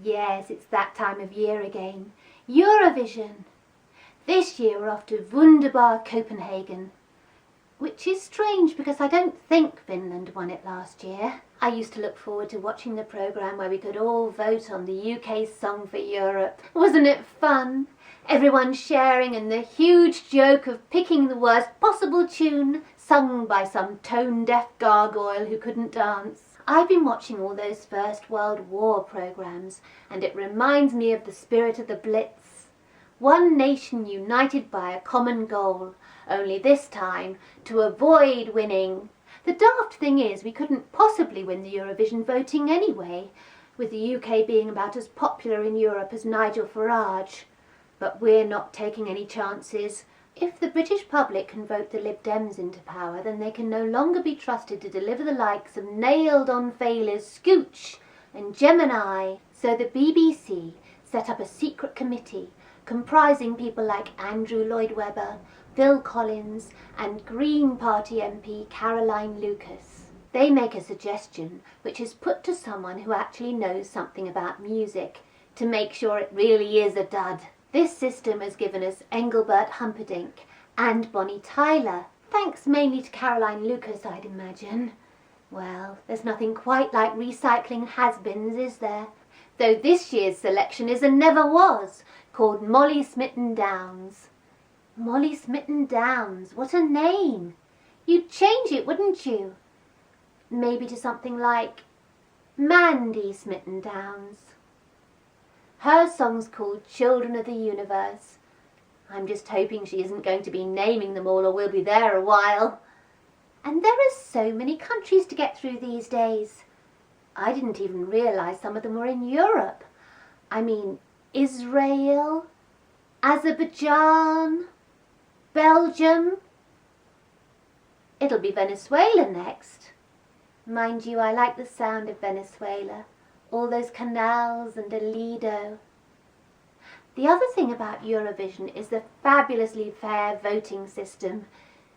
Yes, it's that time of year again. Eurovision. This year we're off to wunderbar Copenhagen, which is strange because I don't think Finland won it last year. I used to look forward to watching the programme where we could all vote on the UK's song for Europe. Wasn't it fun? Everyone sharing in the huge joke of picking the worst possible tune sung by some tone-deaf gargoyle who couldn't dance. I've been watching all those First World War programmes, and it reminds me of the spirit of the Blitz. One nation united by a common goal, only this time to avoid winning. The daft thing is we couldn't possibly win the Eurovision voting anyway, with the UK being about as popular in Europe as Nigel Farage. But we're not taking any chances. If the British public can vote the Lib Dems into power, then they can no longer be trusted to deliver the likes of nailed-on failures Scooch and Gemini. So the BBC set up a secret committee comprising people like Andrew Lloyd Webber, Phil Collins and Green Party MP Caroline Lucas. They make a suggestion which is put to someone who actually knows something about music to make sure it really is a dud. This system has given us Engelbert Humperdinck and Bonnie Tyler, thanks mainly to Caroline Lucas, I'd imagine. Well, there's nothing quite like recycling has-beens, is there? Though this year's selection is and never was, called Molly Smitten Downs. Molly Smitten Downs, what a name! You'd change it, wouldn't you? Maybe to something like Mandy Smitten Downs. Her song's called Children of the Universe. I'm just hoping she isn't going to be naming them all or we'll be there a while. And there are so many countries to get through these days. I didn't even realise some of them were in Europe. I mean, Israel, Azerbaijan, Belgium. It'll be Venezuela next. Mind you, I like the sound of Venezuela. All those canals and a Lido. The other thing about Eurovision is the fabulously fair voting system,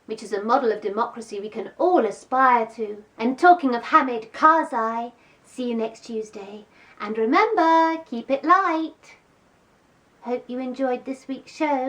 which is a model of democracy we can all aspire to. And talking of Hamid Karzai, see you next Tuesday. And remember, keep it light. Hope you enjoyed this week's show.